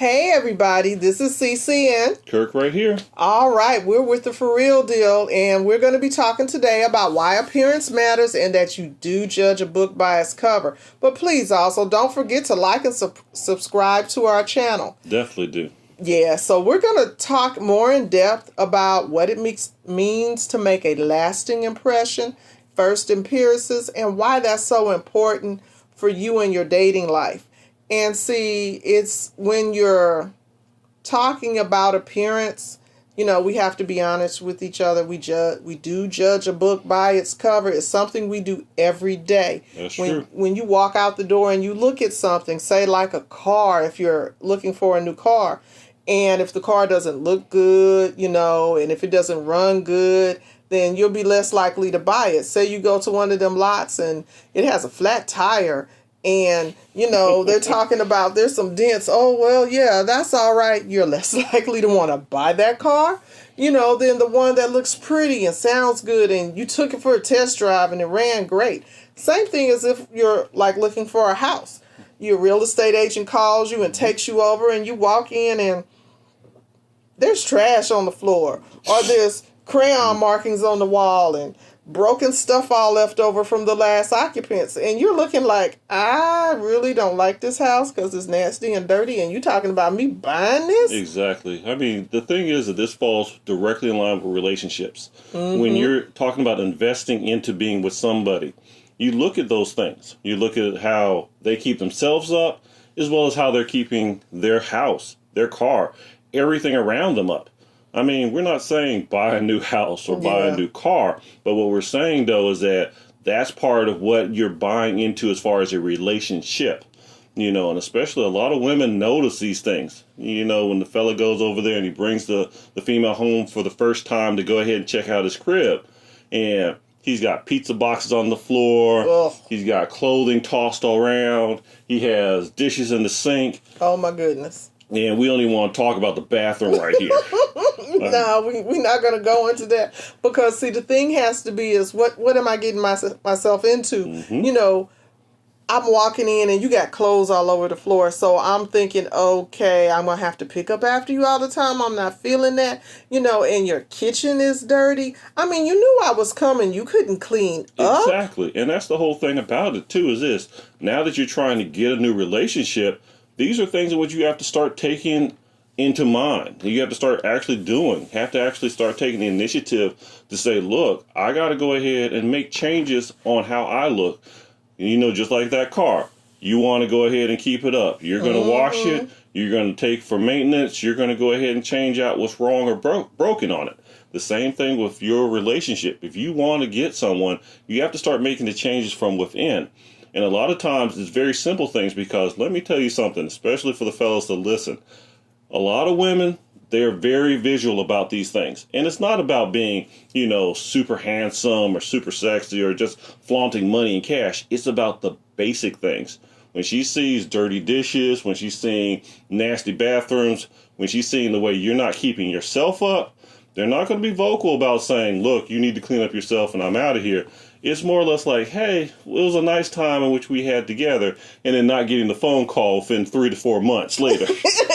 Hey everybody, this is CCN. Kirk right here. All right, we're with the For Real Deal, and we're going to be talking today about why appearance matters and that you do judge a book by its cover. But please also don't forget to like and subscribe to our channel. Definitely do. Yeah, so we're going to talk more in depth about what it means to make a lasting impression, first appearances, and why that's so important for you in your dating life. And see, it's when you're talking about appearance, we have to be honest with each other. We do judge a book by its cover. It's something we do every day. That's true. When you walk out the door and you look at something, say like a car, if you're looking for a new car, and if the car doesn't look good, and if it doesn't run good, then you'll be less likely to buy it. Say you go to one of them lots and it has a flat tire. And, they're talking about there's some dents. Oh, well, yeah, that's all right. You're less likely to want to buy that car, than the one that looks pretty and sounds good and you took it for a test drive and it ran great. Same thing as if you're like looking for a house. Your real estate agent calls you and takes you over and you walk in and there's trash on the floor or there's crayon markings on the wall and broken stuff all left over from the last occupants, and you're looking like, I really don't like this house because it's nasty and dirty, and you talking about me buying this? Exactly. I mean, the thing is that this falls directly in line with relationships. Mm-hmm. When you're talking about investing into being with somebody, you look at those things. You look at how they keep themselves up, as well as how they're keeping their house, their car, everything around them up. I mean, we're not saying buy a new house or buy a new car, but what we're saying, though, is that that's part of what you're buying into as far as a relationship, and especially a lot of women notice these things. When the fella goes over there and he brings the female home for the first time to go ahead and check out his crib, and he's got pizza boxes on the floor, Ugh. He's got clothing tossed all around, he has dishes in the sink. Oh, my goodness. And we don't even want to talk about the bathroom right here. No, we're not going to go into that. Because, see, the thing has to be is, what am I getting myself into? Mm-hmm. I'm walking in and you got clothes all over the floor. So I'm thinking, okay, I'm going to have to pick up after you all the time. I'm not feeling that. And your kitchen is dirty. I mean, you knew I was coming. You couldn't clean up. Exactly. And that's the whole thing about it, too, is this. Now that you're trying to get a new relationship, these are things in which you have to start taking into mind. You have to start actually doing. Have to actually start taking the initiative to say, look, I got to go ahead and make changes on how I look. Just like that car. You want to go ahead and keep it up. You're going to wash it. You're going to take for maintenance. You're going to go ahead and change out what's wrong or broken on it. The same thing with your relationship. If you want to get someone, you have to start making the changes from within. And a lot of times it's very simple things, because let me tell you something, especially for the fellas to listen. A lot of women, they're very visual about these things. And it's not about being, super handsome or super sexy or just flaunting money and cash. It's about the basic things. When she sees dirty dishes, when she's seeing nasty bathrooms, when she's seeing the way you're not keeping yourself up, they're not going to be vocal about saying, look, you need to clean up yourself and I'm out of here. It's more or less like, hey, it was a nice time in which we had together, and then not getting the phone call within 3 to 4 months later.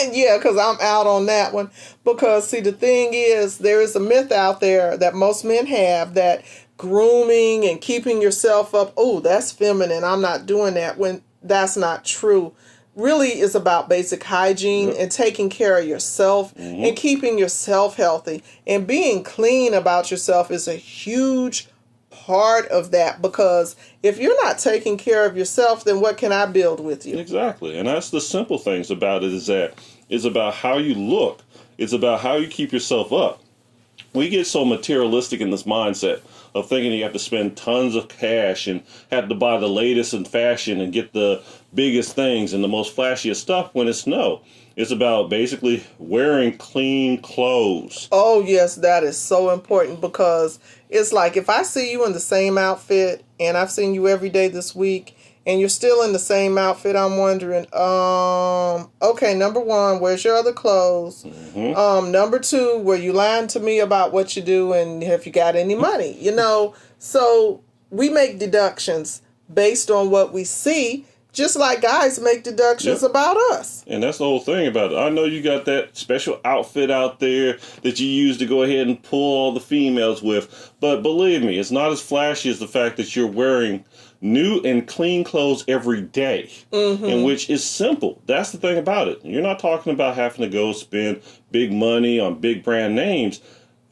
Yeah, because I'm out on that one. Because, see, the thing is, there is a myth out there that most men have that grooming and keeping yourself up, oh, that's feminine, I'm not doing that, when that's not true. Really is about basic hygiene and taking care of yourself and keeping yourself healthy. And being clean about yourself is a huge part of that, because if you're not taking care of yourself, then what can I build with you? Exactly. And that's the simple things about it, is that it's about how you look. It's about how you keep yourself up. We get so materialistic in this mindset of thinking you have to spend tons of cash and have to buy the latest in fashion and get the biggest things and the most flashiest stuff, when it's no. It's about basically wearing clean clothes. Oh, yes, that is so important, because it's like if I see you in the same outfit and I've seen you every day this week and you're still in the same outfit, I'm wondering, okay, number one, where's your other clothes? Number two, were you lying to me about what you do and if you got any money? So we make deductions based on what we see, just like guys make deductions Yep. about us. And that's the whole thing about it. I know you got that special outfit out there that you use to go ahead and pull all the females with, but believe me, it's not as flashy as the fact that you're wearing new and clean clothes every day, and which is simple. That's the thing about it. You're not talking about having to go spend big money on big brand names.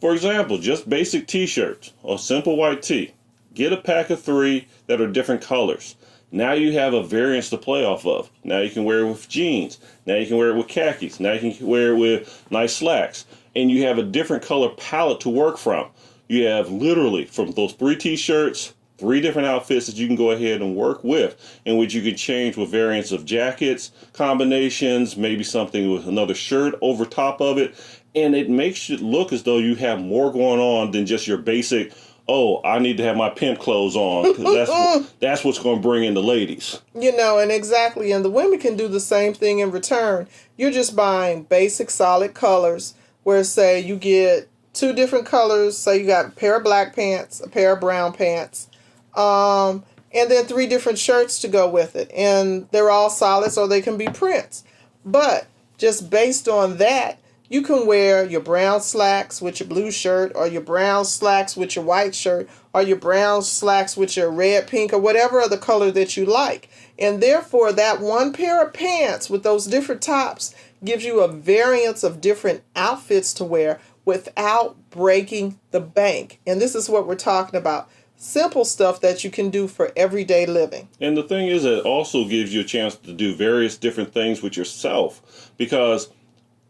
For example, just basic t-shirts or simple white tee. Get a pack of 3 that are different colors. Now you have a variance to play off of. Now you can wear it with jeans. Now you can wear it with khakis. Now you can wear it with nice slacks. And you have a different color palette to work from. You have literally from those 3 t-shirts, 3 different outfits that you can go ahead and work with, in which you can change with variants of jackets, combinations, maybe something with another shirt over top of it. And it makes it look as though you have more going on than just your basic, oh, I need to have my pimp clothes on, because that's what's going to bring in the ladies. And exactly. And the women can do the same thing in return. You're just buying basic solid colors where, say, you get 2 different colors. Say you got a pair of black pants, a pair of brown pants, and then 3 different shirts to go with it. And they're all solids or they can be prints. But just based on that, you can wear your brown slacks with your blue shirt, or your brown slacks with your white shirt, or your brown slacks with your red, pink, or whatever other color that you like. And therefore, that one pair of pants with those different tops gives you a variance of different outfits to wear without breaking the bank. And this is what we're talking about. Simple stuff that you can do for everyday living. And the thing is, it also gives you a chance to do various different things with yourself, because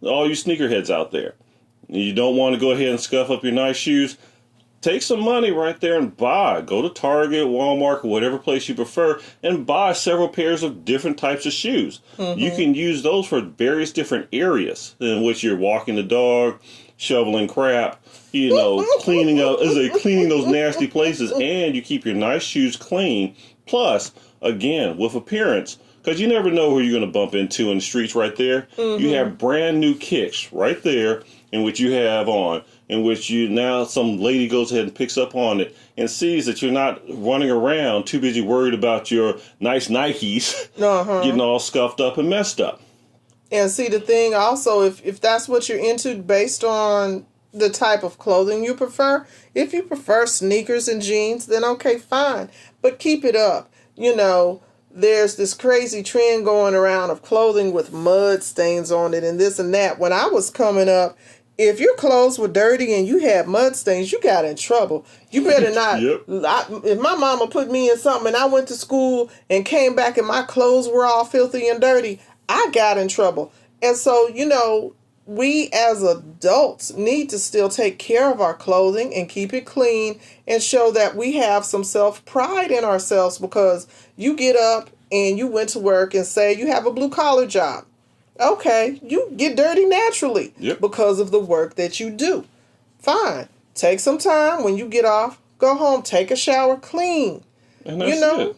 all you sneakerheads out there, you don't want to go ahead and scuff up your nice shoes. Take some money right there and buy. Go to Target, Walmart, or whatever place you prefer, and buy several pairs of different types of shoes. You can use those for various different areas in which you're walking the dog, shoveling crap, cleaning those nasty places, and you keep your nice shoes clean. Plus, again, with appearance, because you never know who you're going to bump into in the streets right there. You have brand new kicks right there in which you have on, in which some lady goes ahead and picks up on it and sees that you're not running around too busy worried about your nice Nikes getting all scuffed up and messed up. And see, the thing also, if that's what you're into based on the type of clothing you prefer, if you prefer sneakers and jeans, then okay, fine. But keep it up. There's this crazy trend going around of clothing with mud stains on it and this and that. When I was coming up, if your clothes were dirty and you had mud stains, you got in trouble. You better not. Yep. If my mama put me in something and I went to school and came back and my clothes were all filthy and dirty, I got in trouble. And so, we as adults need to still take care of our clothing and keep it clean and show that we have some self-pride in ourselves, because you get up and you went to work and say you have a blue-collar job. Okay, you get dirty naturally because of the work that you do. Fine. Take some time when you get off, go home, take a shower, clean. And that's it.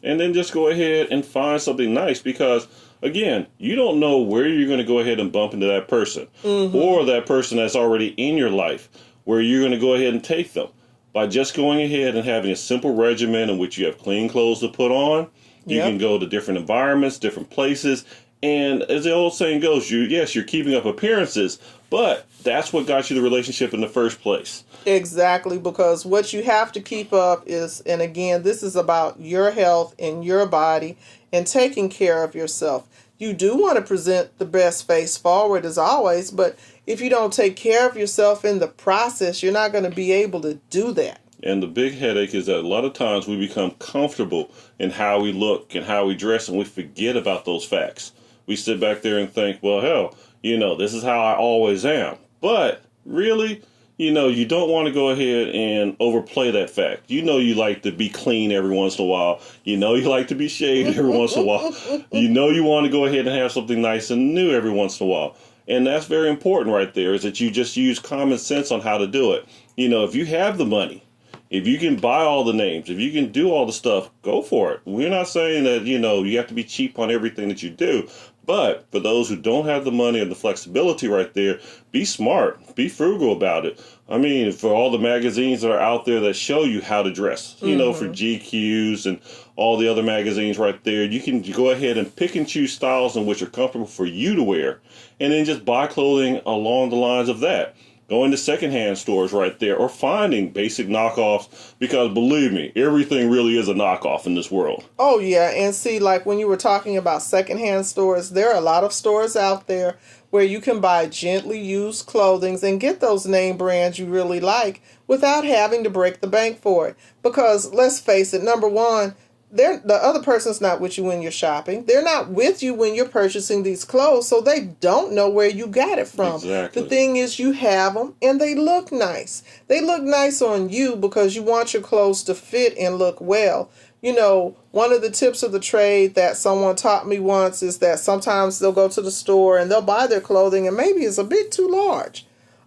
And then just go ahead and find something nice, because again, you don't know where you're going to go ahead and bump into that person or that person that's already in your life, where you're going to go ahead and take them. By just going ahead and having a simple regimen in which you have clean clothes to put on, you can go to different environments, different places. And as the old saying goes, you're keeping up appearances, but that's what got you the relationship in the first place. Exactly, because what you have to keep up is, and again, this is about your health and your body and taking care of yourself. You do want to present the best face forward as always, but if you don't take care of yourself in the process, you're not going to be able to do that. And the big headache is that a lot of times we become comfortable in how we look and how we dress, and we forget about those facts. We sit back there and think, well, hell, this is how I always am. But really, you don't want to go ahead and overplay that fact. You like to be clean every once in a while. You like to be shaved every once in a while. You want to go ahead and have something nice and new every once in a while. And that's very important right there, is that you just use common sense on how to do it. If you have the money If you can buy all the names, if you can do all the stuff, go for it. We're not saying that, you have to be cheap on everything that you do. But for those who don't have the money and the flexibility right there, be smart, be frugal about it. I mean, for all the magazines that are out there that show you how to dress, for GQs and all the other magazines right there, you can go ahead and pick and choose styles in which are comfortable for you to wear, and then just buy clothing along the lines of that. Going to secondhand stores right there, or finding basic knockoffs, because believe me, everything really is a knockoff in this world. Oh, yeah. And see, like when you were talking about secondhand stores, there are a lot of stores out there where you can buy gently used clothing and get those name brands you really like without having to break the bank for it. Because let's face it, number one, the other person's not with you when you're shopping. They're not with you when you're purchasing these clothes, so they don't know where you got it from. Exactly. The thing is, you have them and they look nice. They look nice on you because you want your clothes to fit and look well. One of the tips of the trade that someone taught me once is that sometimes they'll go to the store and they'll buy their clothing and maybe it's a bit too large.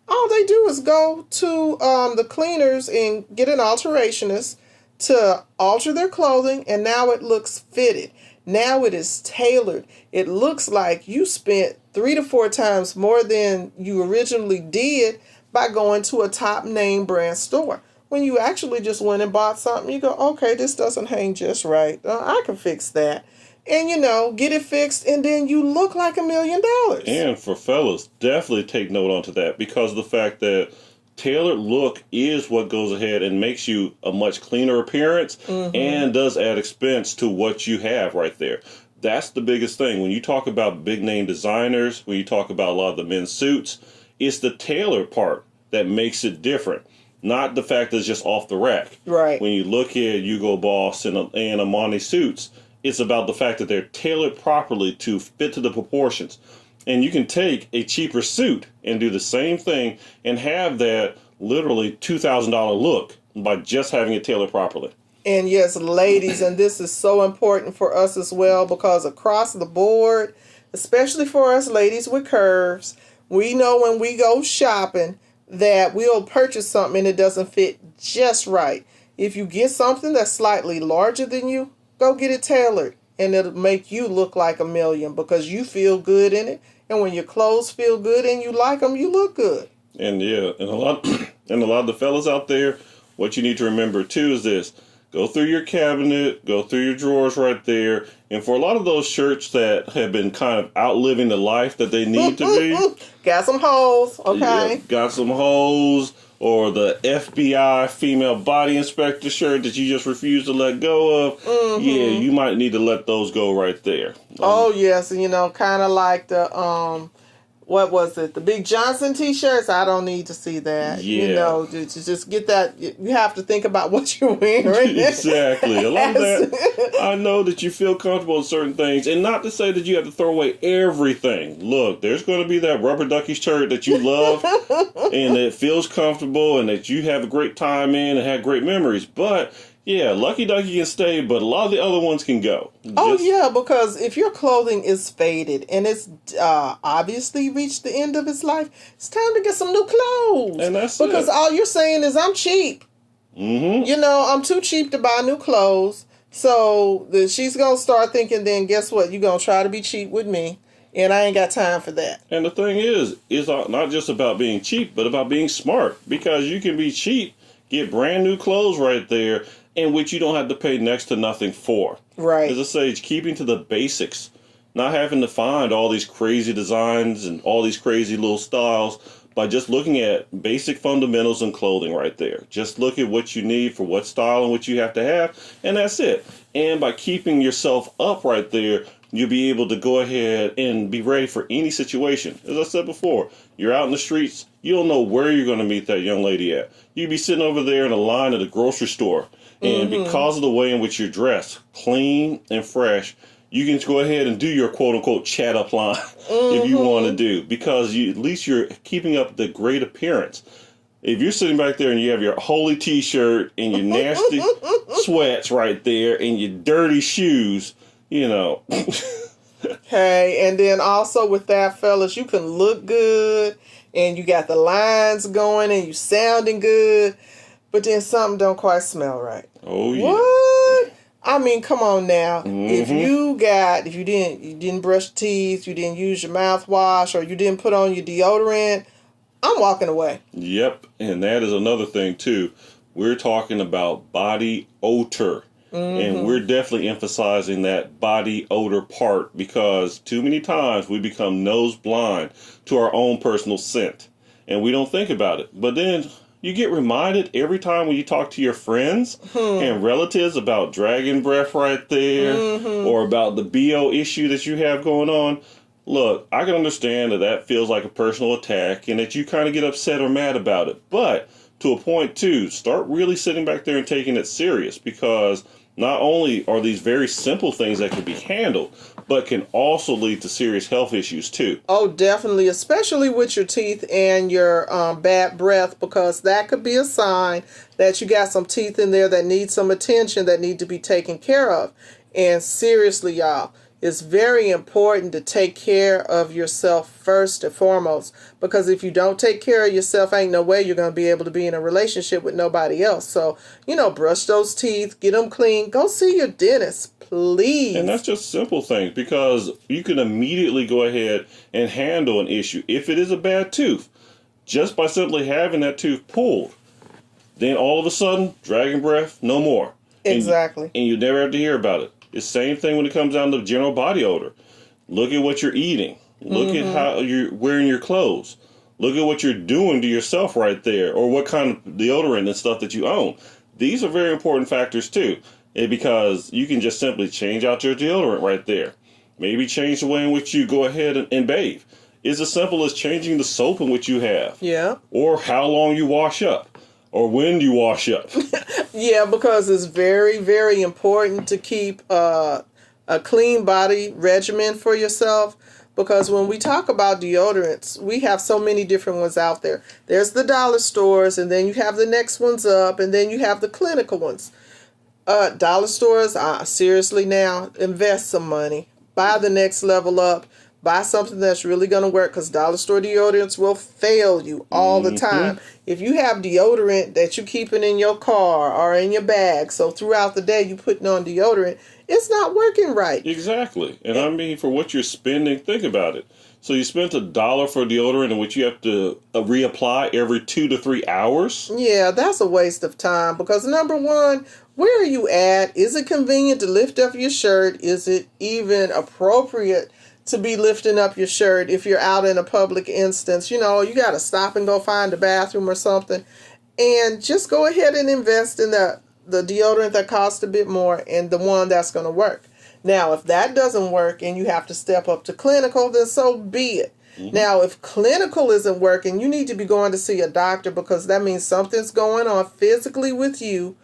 All they do is go to the cleaners and get an alterationist to alter their clothing, and now it looks fitted. Now it is tailored. It looks like you spent 3 to 4 times more than you originally did by going to a top name brand store. When you actually just went and bought something, you go, okay, this doesn't hang just right. I can fix that. And, get it fixed, and then you look like $1 million. And for fellas, definitely take note onto that, because of the fact that tailored look is what goes ahead and makes you a much cleaner appearance and does add expense to what you have right there. That's the biggest thing. When you talk about big name designers, when you talk about a lot of the men's suits, it's the tailored part that makes it different. Not the fact that it's just off the rack. Right. When you look at Hugo Boss and Armani suits, it's about the fact that they're tailored properly to fit to the proportions. And you can take a cheaper suit and do the same thing and have that literally $2,000 look by just having it tailored properly. And yes, ladies, and this is so important for us as well, because across the board, especially for us ladies with curves, we know when we go shopping that we'll purchase something and it doesn't fit just right. If you get something that's slightly larger than you, go get it tailored, and it'll make you look like $1 million because you feel good in it. And when your clothes feel good and you like them, you look good. And yeah, and a lot of the fellas out there, what you need to remember too is this: go through your cabinet, go through your drawers right there, and for a lot of those shirts that have been kind of outliving the life that they need to be, got some holes, okay? Yeah, got some holes, or the FBI female body inspector shirt that you just refuse to let go of. Yeah, you might need to let those go right there. Oh yes, kind of like the what was it? The Big Johnson t-shirts. I don't need to see that. Yeah. To just get that. You have to think about what you're wearing. Exactly. A lot of that. I know that you feel comfortable in certain things, and not to say that you have to throw away everything. Look, there's going to be that rubber ducky shirt that you love and that feels comfortable and that you have a great time in and have great memories. But yeah, Lucky Ducky can stay, but a lot of the other ones can go. Yeah, because if your clothing is faded and it's obviously reached the end of its life, it's time to get some new clothes. And that's because all you're saying is, I'm cheap. I'm too cheap to buy new clothes. So she's going to start thinking, then guess what? You're going to try to be cheap with me. And I ain't got time for that. And the thing is not just about being cheap, but about being smart. Because you can be cheap, get brand new clothes right there, in which you don't have to pay next to nothing for. Right. As I say, it's keeping to the basics. Not having to find all these crazy designs and all these crazy little styles by just looking at basic fundamentals in clothing right there. Just look at what you need for what style and what you have to have, and that's it. And by keeping yourself up right there, you'll be able to go ahead and be ready for any situation. As I said before, you're out in the streets, you don't know where you're going to meet that young lady at. You'd be sitting over there in a line at a grocery store, and because of the way in which you're dressed, clean and fresh, you can go ahead and do your quote-unquote chat-up line if you want to do, because at least you're keeping up the great appearance. If you're sitting back there and you have your holy t-shirt and your nasty sweats right there and your dirty shoes, Hey, and then also with that, fellas, you can look good and you got the lines going and you sounding good. but then something don't quite smell right. Oh yeah. What? I mean, come on now. If Mm-hmm. you didn't brush your teeth, you didn't use your mouthwash, or you didn't put on your deodorant, I'm walking away. Yep, and that is another thing too. We're talking about body odor. And we're definitely emphasizing that body odor part because too many times we become nose blind to our own personal scent and we don't think about it. But then you get reminded every time when you talk to your friends and relatives about dragon breath right there or about the BO issue that you have going on. Look, I can understand that that feels like a personal attack and that you kind of get upset or mad about it. But to a point, too, start really sitting back there and taking it serious because not only are these very simple things that can be handled, but can also lead to serious health issues, too. Oh, definitely, especially with your teeth and your bad breath, because that could be a sign that you got some teeth in there that need some attention, that need to be taken care of. And seriously, y'all, it's very important to take care of yourself first and foremost, because if you don't take care of yourself, ain't no way you're going to be able to be in a relationship with nobody else. So, brush those teeth, get them clean, go see your dentist, please. And that's just simple things because you can immediately go ahead and handle an issue if it is a bad tooth just by simply having that tooth pulled. Then all of a sudden, dragon breath, no more. Exactly. And you never have to hear about it. It's the same thing when it comes down to general body odor. Look at what you're eating. Look at how you're wearing your clothes. Look at what you're doing to yourself right there, or what kind of deodorant and stuff that you own. These are very important factors too, because you can just simply change out your deodorant right there. Maybe change the way in which you go ahead and bathe. It's as simple as changing the soap in which you have. Yeah. Or how long you wash up. Or when you wash up. Yeah, because it's very, very important to keep a clean body regimen for yourself. Because when we talk about deodorants, we have so many different ones out there. There's the dollar stores, and then you have the next ones up, and then you have the clinical ones. Dollar stores, seriously now, invest some money. Buy the next level up. Buy something that's really going to work, because dollar store deodorants will fail you all the time. If you have deodorant that you're keeping in your car or in your bag, so throughout the day you're putting on deodorant, it's not working right. Exactly. And I mean, for what you're spending, think about it. So you spent $1 for deodorant in which you have to reapply every 2 to 3 hours? Yeah, that's a waste of time because number one, where are you at? Is it convenient to lift up your shirt? Is it even appropriate to be lifting up your shirt if you're out in a public instance? You got to stop and go find a bathroom or something. And just go ahead and invest in the deodorant that costs a bit more and the one that's going to work. Now, if that doesn't work and you have to step up to clinical, then so be it. Now, if clinical isn't working, you need to be going to see a doctor because that means something's going on physically with you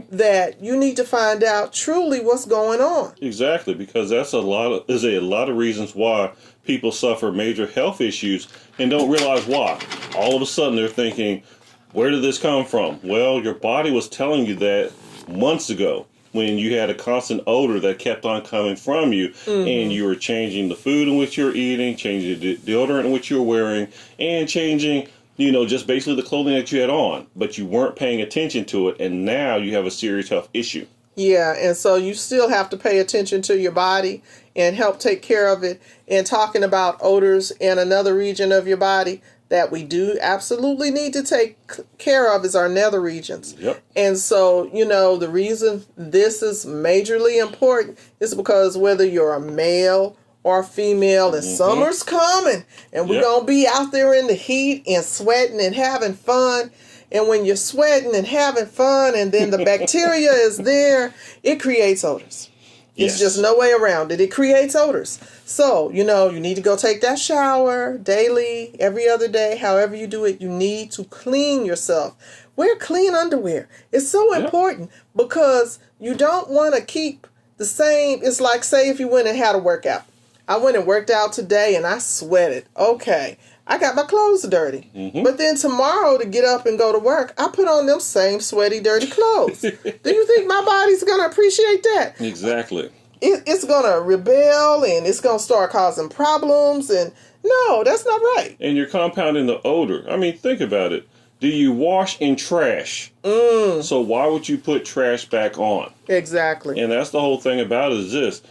that you need to find out truly what's going on. Exactly, because there's a lot of reasons why people suffer major health issues and don't realize why. All of a sudden they're thinking, where did this come from? Well, your body was telling you that months ago when you had a constant odor that kept on coming from you and you were changing the food in which you're eating, changing the deodorant in which you're wearing, and changing, just basically the clothing that you had on. But you weren't paying attention to it, and now you have a serious health issue. Yeah, and so you still have to pay attention to your body and help take care of it. And talking about odors in another region of your body that we do absolutely need to take care of is our nether regions. Yep. And so, the reason this is majorly important is because whether you're a male or a female, and summer's coming, and we're going to be out there in the heat and sweating and having fun. And when you're sweating and having fun and then the bacteria is there, it creates odors. It's just no way around it. It creates odors. So, you need to go take that shower daily, every other day, however you do it. You need to clean yourself. Wear clean underwear. It's so important because you don't want to keep the same. It's like, say, if you went and had a workout. I went and worked out today and I sweated. Okay. I got my clothes dirty. But then tomorrow to get up and go to work, I put on them same sweaty, dirty clothes. Do you think my body's going to appreciate that? Exactly. It's going to rebel and it's going to start causing problems. And no, that's not right. And you're compounding the odor. I mean, think about it. Do you wash and trash? So why would you put trash back on? Exactly. And that's the whole thing about it is this.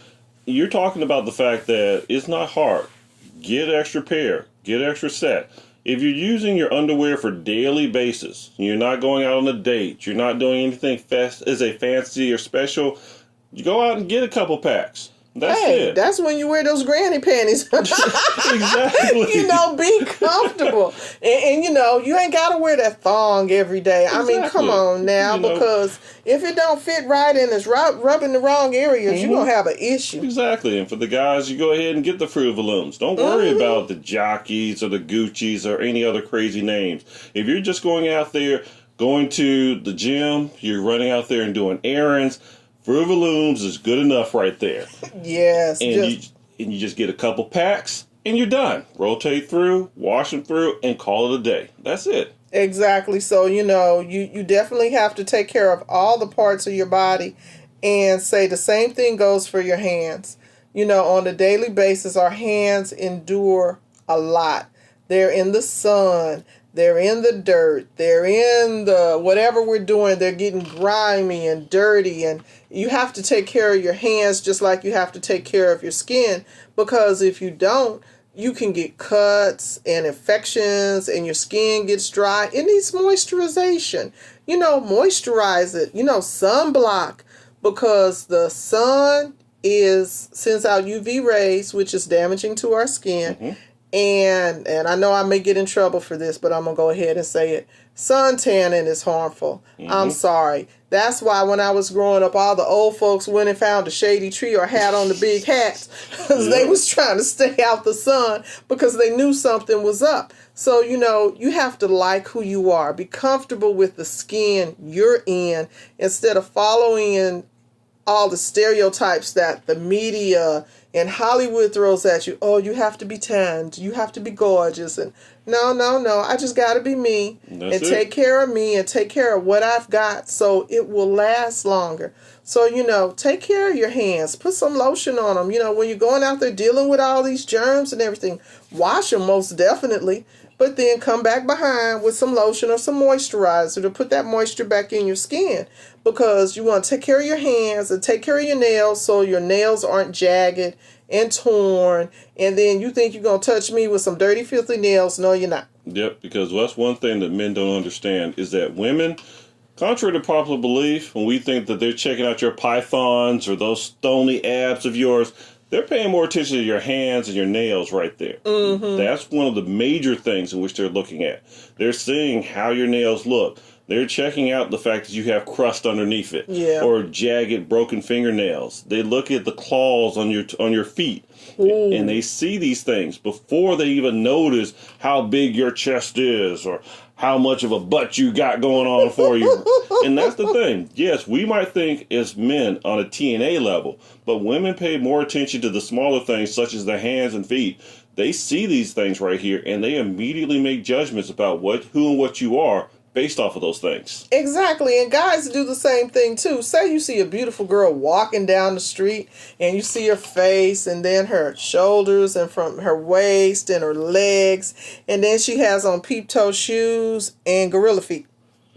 You're talking about the fact that it's not hard. Get extra pair. Get extra set. If you're using your underwear for daily basis, you're not going out on a date, you're not doing anything as a fancy or special, you go out and get a couple packs. That's Hey, it. that's when you wear those granny panties. Exactly. Be comfortable. And you ain't got to wear that thong every day. I mean, come Exactly. on now, because if it don't fit right and it's rubbing the wrong areas, you're going to have an issue. Exactly. And for the guys, you go ahead and get the Fruit of the Looms. Don't worry about the Jockeys or the Gucci's or any other crazy names. If you're just going out there, going to the gym, you're running out there and doing errands, Fruit of the Looms is good enough right there. Yes. And you just get a couple packs and you're done. Rotate through, wash them through, and call it a day. That's it. Exactly. So, you definitely have to take care of all the parts of your body, and say the same thing goes for your hands. On a daily basis, our hands endure a lot. They're in the sun. They're in the dirt. They're in the whatever we're doing. They're getting grimy and dirty. And you have to take care of your hands just like you have to take care of your skin. Because if you don't, you can get cuts and infections and your skin gets dry. It needs moisturization. Moisturize it. Sunblock. Because the sun sends out UV rays, which is damaging to our skin. Mm-hmm. And I know I may get in trouble for this, but I'm going to go ahead and say it. Sun tanning is harmful. I'm sorry. That's why when I was growing up, all the old folks went and found a shady tree or had on the big hats because they was trying to stay out the sun because they knew something was up. So, you have to like who you are. Be comfortable with the skin you're in instead of following all the stereotypes that the media and Hollywood throws at you. Oh, you have to be tanned. You have to be gorgeous. And no. I just got to be me take care of me and take care of what I've got so it will last longer. So, take care of your hands. Put some lotion on them. When you're going out there dealing with all these germs and everything, wash them most definitely. But then come back behind with some lotion or some moisturizer to put that moisture back in your skin. Because you want to take care of your hands and take care of your nails so your nails aren't jagged and torn. And then you think you're going to touch me with some dirty, filthy nails. No, you're not. Yep, because that's one thing that men don't understand is that women, contrary to popular belief, when we think that they're checking out your pythons or those stony abs of yours, they're paying more attention to your hands and your nails right there. Mm-hmm. That's one of the major things in which they're looking at. They're seeing how your nails look. They're checking out the fact that you have crust underneath it, or jagged, broken fingernails. They look at the claws on your feet, and they see these things before they even notice how big your chest is or how much of a butt you got going on for you. And that's the thing. Yes, we might think as men on a TNA level, but women pay more attention to the smaller things such as the hands and feet. They see these things right here, and they immediately make judgments about who and what you are based off of those things. Exactly. And guys do the same thing too. Say you see a beautiful girl walking down the street and you see her face and then her shoulders and from her waist and her legs, and then she has on peep-toe shoes and gorilla feet.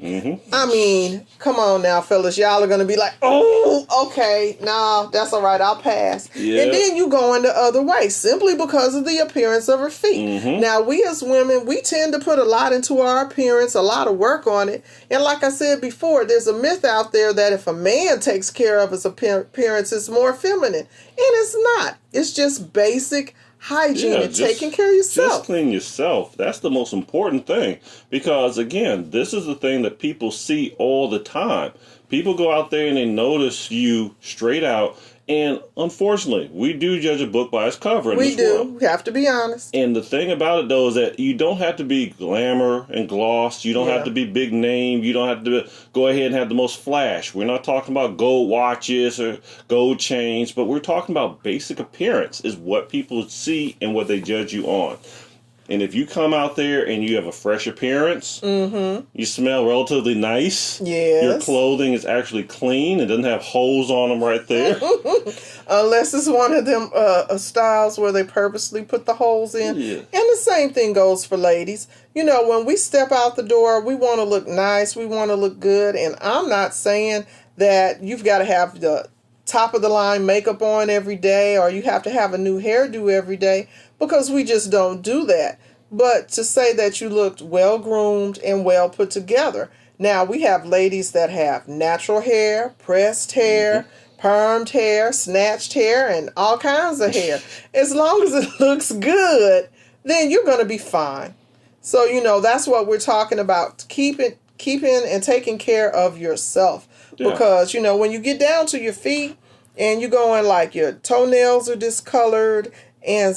Mm-hmm. I mean, come on now, fellas. Y'all are going to be like, oh, okay, no, that's all right, I'll pass. Yeah. And then you go in the other way simply because of the appearance of her feet. Mm-hmm. Now, we as women, we tend to put a lot into our appearance, a lot of work on it. And like I said before, there's a myth out there that if a man takes care of his appearance, it's more feminine. And it's not. It's just basic hygiene and taking care of yourself. Just clean yourself. That's the most important thing. Because, again, this is the thing that people see all the time. People go out there and they notice you straight out. And, unfortunately, we do judge a book by its cover in this world. We have to be honest. And the thing about it, though, is that you don't have to be glamour and gloss. You don't have to be big name. You don't have to go ahead and have the most flash. We're not talking about gold watches or gold chains, but we're talking about basic appearance is what people see and what they judge you on. And if you come out there and you have a fresh appearance, you smell relatively nice. Yes. Your clothing is actually clean. It doesn't have holes on them right there. Unless it's one of them styles where they purposely put the holes in. Yeah. And the same thing goes for ladies. You know, when we step out the door, we want to look nice. We want to look good. And I'm not saying that you've got to have the top of the line makeup on every day or you have to have a new hairdo every day, because we just don't do that. But to say that you looked well groomed and well put together. Now, we have ladies that have natural hair, pressed hair, permed hair, snatched hair, and all kinds of hair. As long as it looks good, then you're going to be fine. So, you know, that's what we're talking about. Keeping and taking care of yourself. Yeah. Because, you know, when you get down to your feet and you're going like your toenails are discolored, and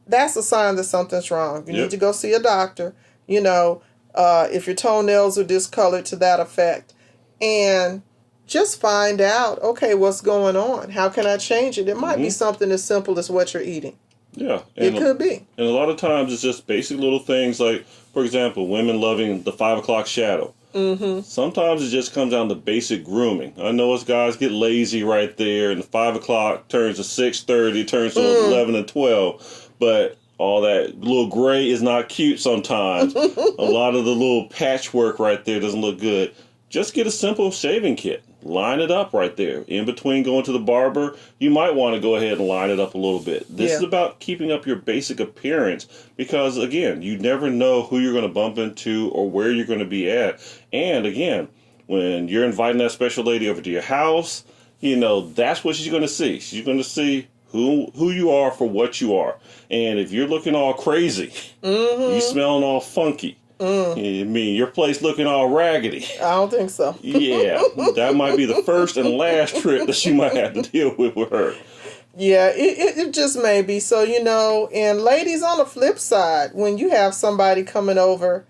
that's a sign that something's wrong. You need to go see a doctor, you know, if your toenails are discolored to that effect. And just find out, okay, what's going on? How can I change it? It might be something as simple as what you're eating. Yeah. It could be. And a lot of times it's just basic little things like, for example, women loving the 5 o'clock shadow. Sometimes it just comes down to basic grooming. I know us guys get lazy right there, and the 5 o'clock turns to 6:30, turns to 11 and 12. But all that little gray is not cute sometimes. A lot of the little patchwork right there doesn't look good. Just get a simple shaving kit. Line it up right there. In between going to the barber, you might want to go ahead and line it up a little bit. This is about keeping up your basic appearance because, again, you never know who you're going to bump into or where you're going to be at. And, again, when you're inviting that special lady over to your house, you know, that's what she's going to see. She's going to see who you are for what you are. And if you're looking all crazy, you smelling all funky, I mean, your place looking all raggedy. I don't think so. Yeah, that might be the first and last trip that you might have to deal with her. Yeah, it just may be. So, you know, and ladies, on the flip side, when you have somebody coming over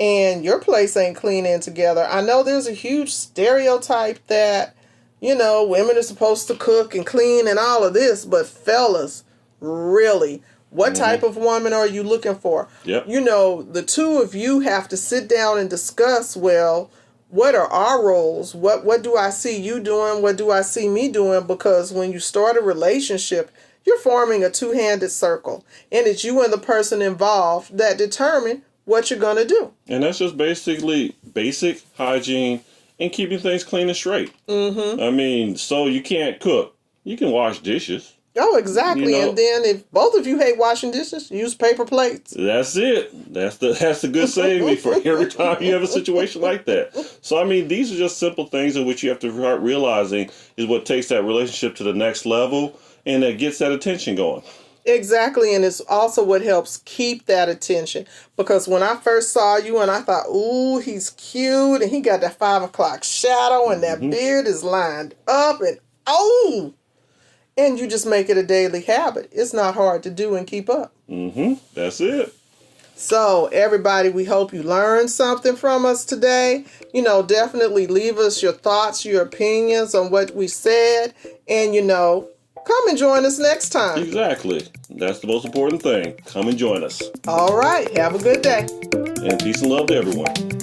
and your place ain't cleaning together, I know there's a huge stereotype that, you know, women are supposed to cook and clean and all of this, but fellas, really, what type of woman are you looking for? Yep. You know, the two of you have to sit down and discuss, well, what are our roles? What do I see you doing? What do I see me doing? Because when you start a relationship, you're forming a two-handed circle. And it's you and the person involved that determine what you're going to do. And that's just basically basic hygiene and keeping things clean and straight. I mean, so you can't cook. You can wash dishes. Oh, exactly. You know, and then if both of you hate washing dishes, use paper plates. That's it. That's the good saving for every time you have a situation like that. So, I mean, these are just simple things in which you have to start realizing is what takes that relationship to the next level and that gets that attention going. Exactly, and it's also what helps keep that attention. Because when I first saw you and I thought, ooh, he's cute, and he got that 5 o'clock shadow, and that beard is lined up, and oh! And you just make it a daily habit. It's not hard to do and keep up. That's it. So, everybody, we hope you learned something from us today. You know, definitely leave us your thoughts, your opinions on what we said. And, you know, come and join us next time. Exactly. That's the most important thing. Come and join us. All right. Have a good day. And peace and love to everyone.